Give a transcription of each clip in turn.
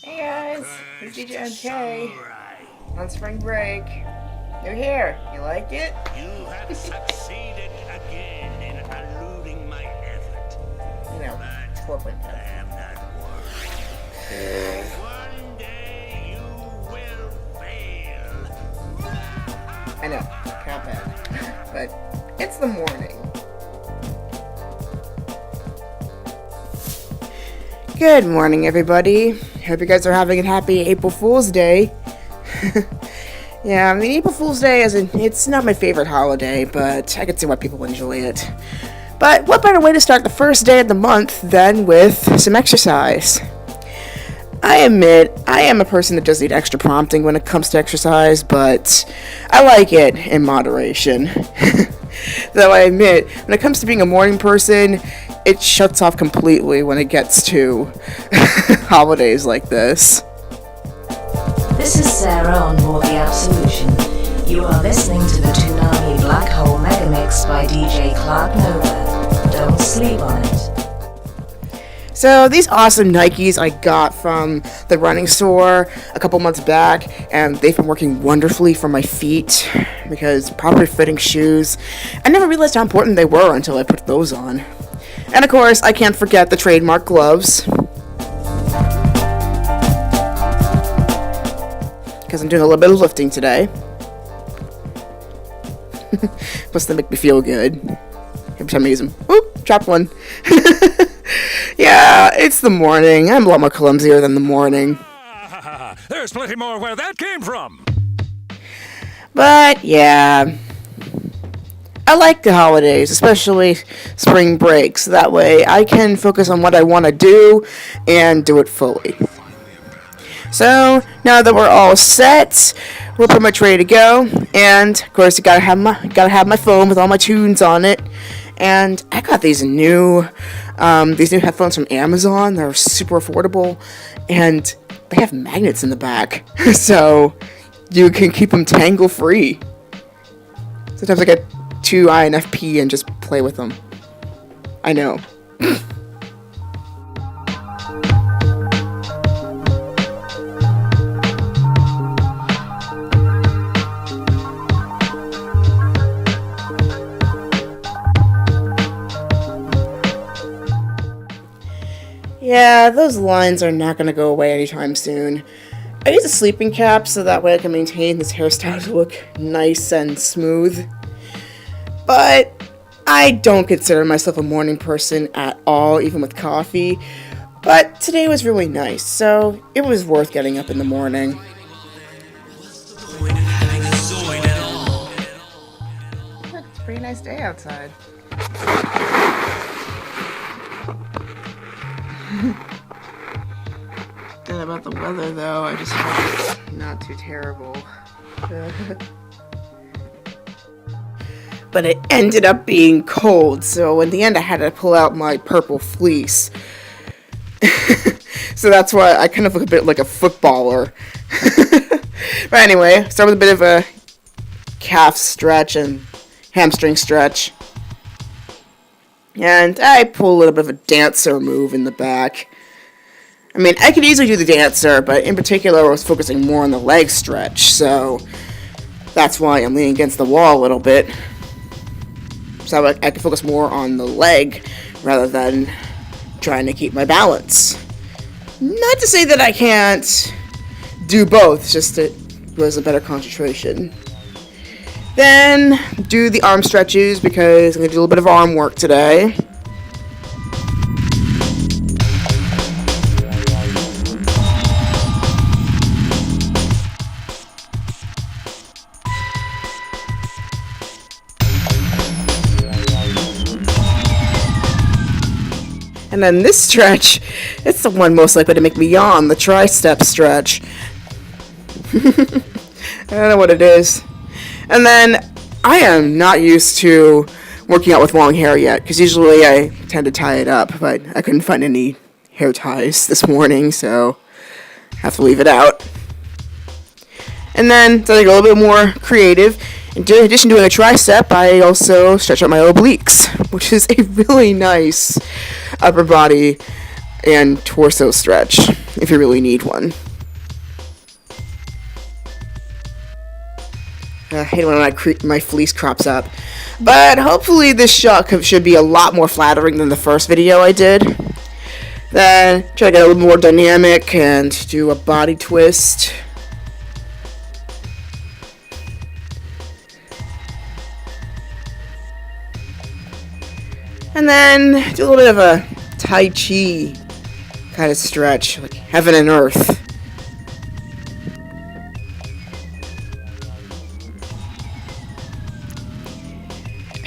Hey guys, it's DJ MK on spring break. You're here. You like it? You have succeeded again in eluding my effort. You know, it's 4.5. I am not worried. One day you will fail. I know, not bad. But it's the morning. Good morning, everybody. Hope you guys are having a happy April Fool's Day. Yeah, I mean, April Fool's Day it's not my favorite holiday, but I can see why people enjoy it. But what better way to start the first day of the month than with some exercise? I admit, I am a person that does need extra prompting when it comes to exercise, but I like it in moderation. Though I admit, when it comes to being a morning person, it shuts off completely when it gets to holidays like this. This is Sarah on board the Absolution. You are listening to the Toonami Black Hole Megamix by DJ Clarknova. Don't sleep on it. So these awesome Nikes I got from the running store a couple months back, and they've been working wonderfully for my feet because proper fitting shoes. I never realized how important they were until I put those on. And of course, I can't forget the trademark gloves, because I'm doing a little bit of lifting today. Plus they make me feel good every time I use them. Oop, dropped one. Yeah, it's the morning. I'm a lot more clumsier than the morning. There's plenty more where that came from. But yeah, I like the holidays, especially spring break, so that way I can focus on what I want to do and do it fully. So now that we're all set, we're pretty much ready to go. And of course, you gotta have my phone with all my tunes on it. And I got these new headphones from Amazon. They're super affordable, and they have magnets in the back, so you can keep them tangle free. Sometimes I get 2 INFP and just play with them. I know. Yeah, those lines are not going to go away anytime soon. I use a sleeping cap so that way I can maintain this hairstyle to look nice and smooth. But I don't consider myself a morning person at all, even with coffee. But today was really nice, so it was worth getting up in the morning. It's a pretty nice day outside. And about the weather, though, I just hope it's not too terrible. But it ended up being cold, so in the end I had to pull out my purple fleece. So that's why I kind of look a bit like a footballer. But anyway, start with a bit of a calf stretch and hamstring stretch. And I pull a little bit of a dancer move in the back. I mean, I could easily do the dancer, but in particular I was focusing more on the leg stretch, so that's why I'm leaning against the wall a little bit. So I can focus more on the leg rather than trying to keep my balance. Not to say that I can't do both, it's just it was a better concentration. Then do the arm stretches because I'm going to do a little bit of arm work today. And then this stretch, it's the one most likely to make me yawn, the tricep stretch. I don't know what it is. And then I am not used to working out with long hair yet, because usually I tend to tie it up, but I couldn't find any hair ties this morning, so I have to leave it out. And then, to get a little bit more creative, in addition to doing a tricep, I also stretch out my obliques, which is a really nice upper body and torso stretch if you really need one. I hate when my fleece crops up. But hopefully this shot should be a lot more flattering than the first video I did. Then try to get a little more dynamic and do a body twist. And then do a little bit of a Tai Chi kind of stretch, like heaven and earth.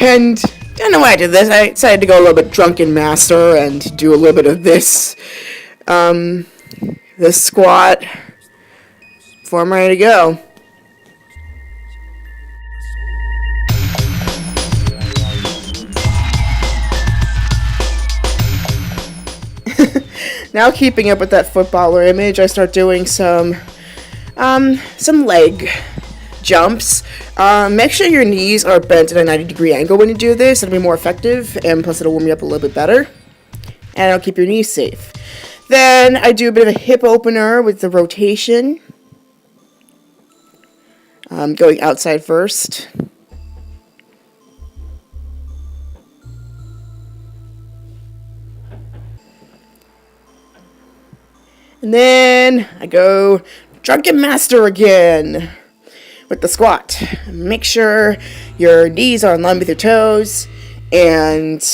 And I don't know why I did this. I decided to go a little bit drunken master and do a little bit of this, this squat before I'm ready to go. Now, keeping up with that footballer image, I start doing some leg jumps. Make sure your knees are bent at a 90-degree angle when you do this. It'll be more effective, and plus it'll warm you up a little bit better. And it'll keep your knees safe. Then I do a bit of a hip opener with the rotation. Going outside first. And then I go drunken master again with the squat. Make sure your knees are in line with your toes and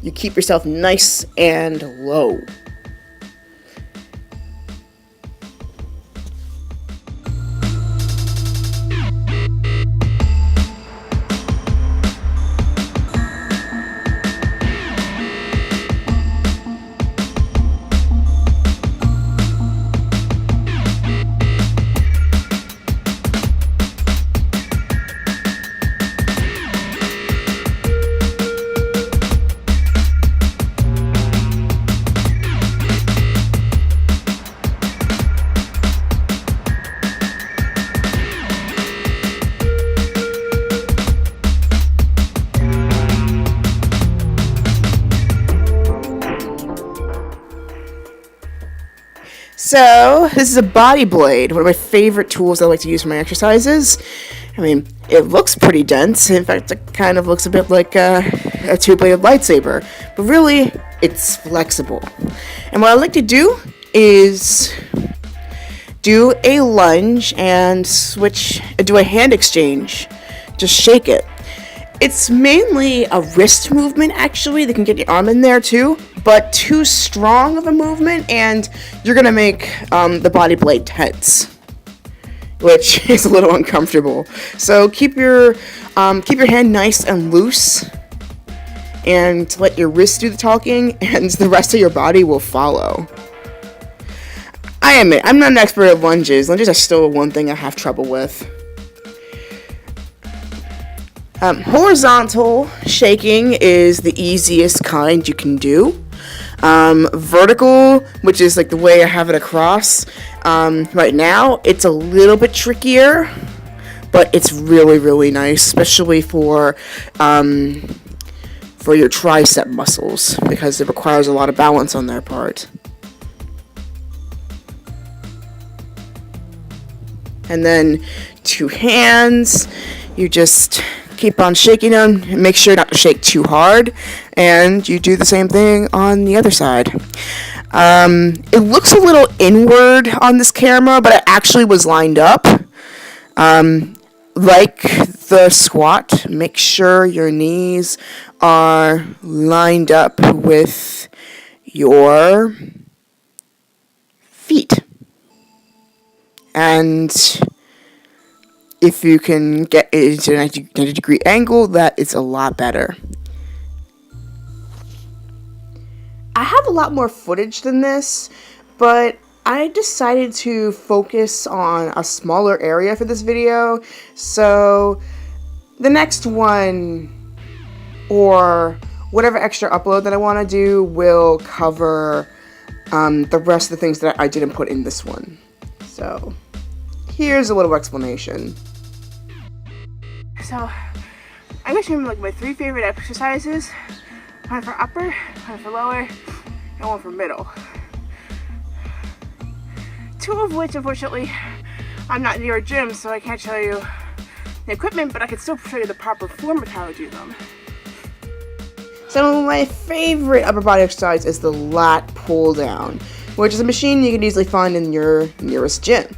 you keep yourself nice and low. So, this is a body blade, one of my favorite tools I like to use for my exercises. I mean, it looks pretty dense. In fact, it kind of looks a bit like a two-bladed lightsaber. But really, it's flexible. And what I like to do is do a lunge and do a hand exchange. Just shake it. It's mainly a wrist movement, actually, that can get your arm in there too, but too strong of a movement, and you're gonna make the body blade tense, which is a little uncomfortable. So keep your hand nice and loose, and let your wrist do the talking, and the rest of your body will follow. I admit, I'm not an expert at lunges. Lunges are still one thing I have trouble with. Horizontal shaking is the easiest kind you can do. Vertical, which is like the way I have it across, right now, it's a little bit trickier, but it's really, really nice, especially for your tricep muscles, because it requires a lot of balance on their part. And then two hands, you just keep on shaking them, and make sure not to shake too hard, and you do the same thing on the other side. It looks a little inward on this camera, but it actually was lined up. Like the squat, make sure your knees are lined up with your feet. And if you can get it into a 90-degree angle, that is a lot better. I have a lot more footage than this, but I decided to focus on a smaller area for this video, so the next one, or whatever extra upload that I want to do, will cover the rest of the things that I didn't put in this one. So here's a little explanation. So I'm going to show you like my three favorite exercises. One for upper, one for lower, and one for middle. Two of which, unfortunately, I'm not near a gym, so I can't show you the equipment, but I can still show you the proper form of how to do them. So my favorite upper body exercise is the lat pull down, which is a machine you can easily find in your nearest gym.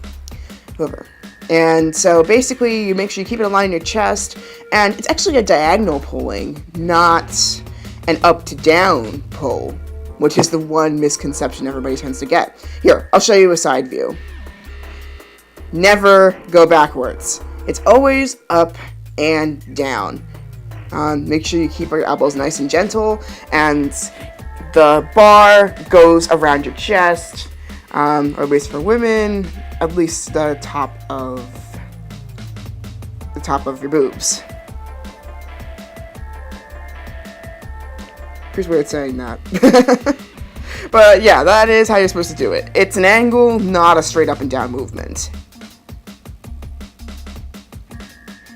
And so basically you make sure you keep it aligned in your chest, and it's actually a diagonal pulling, not an up to down pull, which is the one misconception everybody tends to get. Here, I'll show you a side view. Never go backwards. It's always up and down. Make sure you keep your elbows nice and gentle, and the bar goes around your chest, or at least for women, at least the top of your boobs. Pretty weird saying that. But yeah, that is how you're supposed to do it. It's an angle, not a straight up and down movement.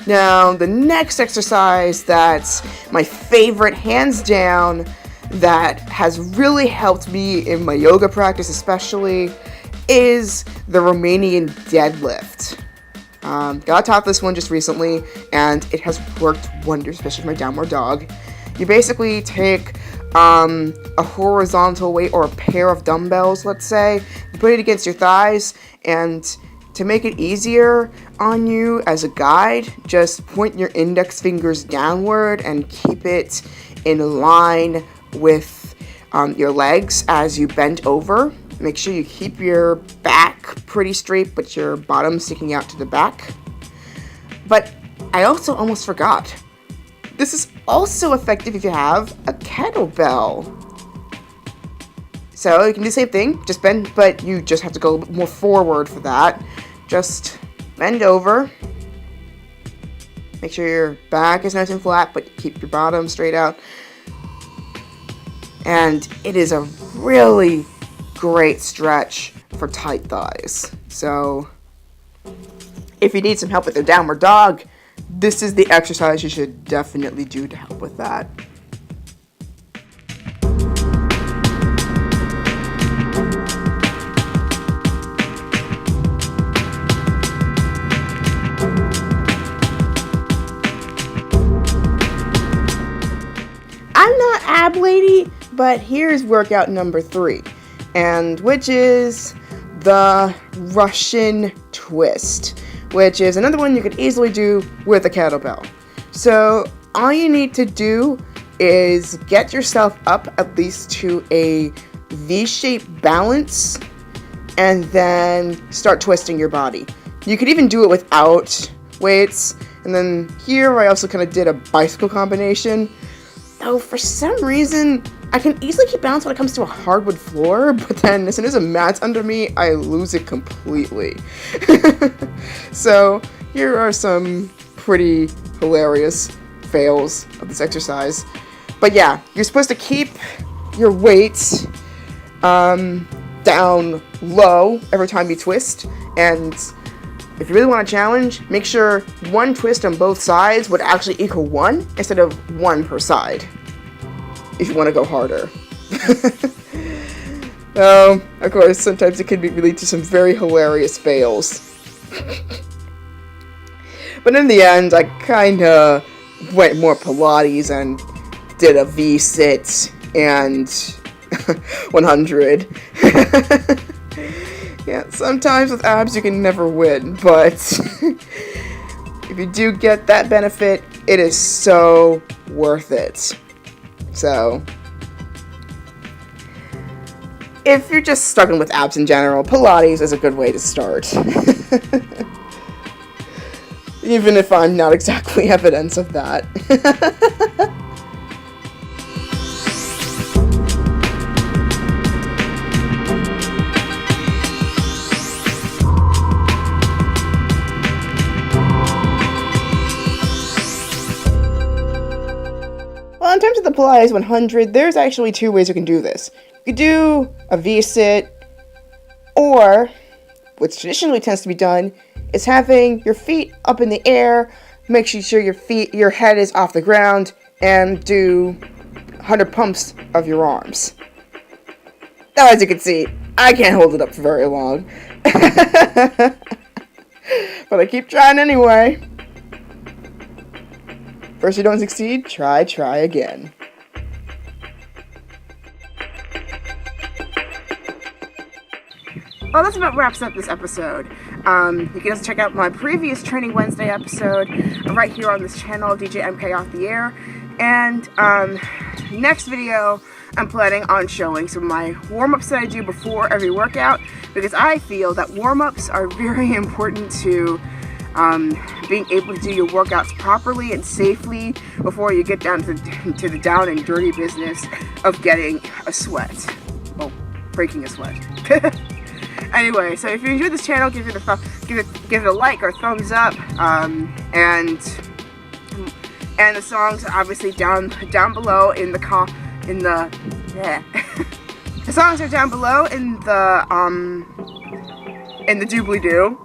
Now, the next exercise that's my favorite, hands down, that has really helped me in my yoga practice especially, is the Romanian deadlift. Got taught this one just recently, and it has worked wonders, especially for my downward dog. You basically take a horizontal weight or a pair of dumbbells, let's say, you put it against your thighs, and to make it easier on you as a guide, just point your index fingers downward and keep it in line with your legs as you bend over. Make sure you keep your back pretty straight, but your bottom sticking out to the back. But I also almost forgot. This is also effective if you have a kettlebell. So you can do the same thing, just bend, but you just have to go a bit more forward for that. Just bend over. Make sure your back is nice and flat, but keep your bottom straight out. And it is a really great stretch for tight thighs. So if you need some help with your downward dog, this is the exercise you should definitely do to help with that. I'm not ab lady, but here's workout number 3, and which is the Russian twist, which is another one you could easily do with a kettlebell. So all you need to do is get yourself up at least to a V-shaped balance, and then start twisting your body. You could even do it without weights. And then here I also kind of did a bicycle combination. Though for some reason, I can easily keep balance when it comes to a hardwood floor, but then as soon as a mat's under me, I lose it completely. So here are some pretty hilarious fails of this exercise. But yeah, you're supposed to keep your weight down low every time you twist, and if you really want a challenge, make sure one twist on both sides would actually equal 1 instead of 1 per side, if you want to go harder. Of course, sometimes it can lead to some very hilarious fails. But in the end, I kinda went more Pilates and did a V-sit and 100. Yeah, sometimes with abs you can never win, but if you do get that benefit, it is so worth it. So, if you're just struggling with abs in general, Pilates is a good way to start. Even if I'm not exactly evidence of that. Well, in terms of the Pilates 100, there's actually 2 ways you can do this. You could do a V-sit, or, which traditionally tends to be done, is having your feet up in the air, make sure your head is off the ground, and do 100 pumps of your arms. Now, as you can see, I can't hold it up for very long. But I keep trying anyway. First you don't succeed, try again. Well, that's about wraps up this episode. You can also check out my previous Training Wednesday episode right here on this channel, DJ MK Off the Air. And next video, I'm planning on showing some of my warm-ups that I do before every workout, because I feel that warm-ups are very important to being able to do your workouts properly and safely before you get down to the down and dirty business of getting a sweat. Well, breaking a sweat. Anyway, so if you enjoyed this channel, give it a like or a thumbs up, and the songs are obviously down below in the the songs are down below in the doobly-doo.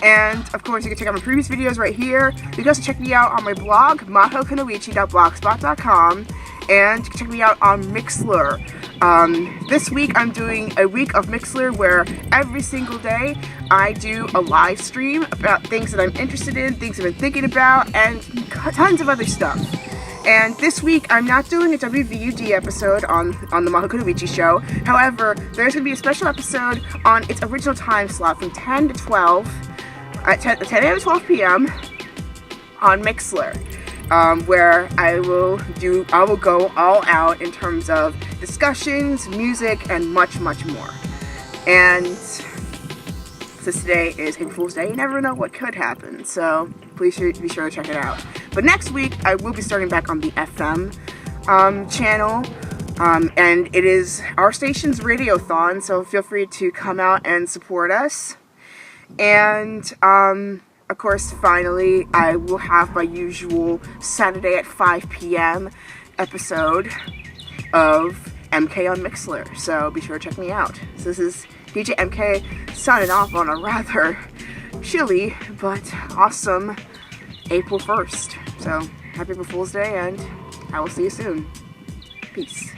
And of course you can check out my previous videos right here. You can also check me out on my blog, mahokunoichi.blogspot.com, and you can check me out on Mixlr. This week I'm doing a week of Mixlr where every single day I do a live stream about things that I'm interested in, things I've been thinking about, and tons of other stuff. And this week I'm not doing a WVUD episode on the Mahokunoichi show. However, there's going to be a special episode on its original time slot from 10 to 12, at 10 a.m. to 12 p.m. on Mixlr. Where I will go all out in terms of discussions, music, and much more. And since today is April Fool's Day, you never know what could happen, so please be sure to check it out. But next week, I will be starting back on the FM channel, and it is our station's radiothon, so feel free to come out and support us. And of course, finally, I will have my usual Saturday at 5 p.m. episode of MK on Mixlr, so be sure to check me out. So this is DJ MK signing off on a rather chilly but awesome April 1st. So, happy April Fool's Day, and I will see you soon. Peace.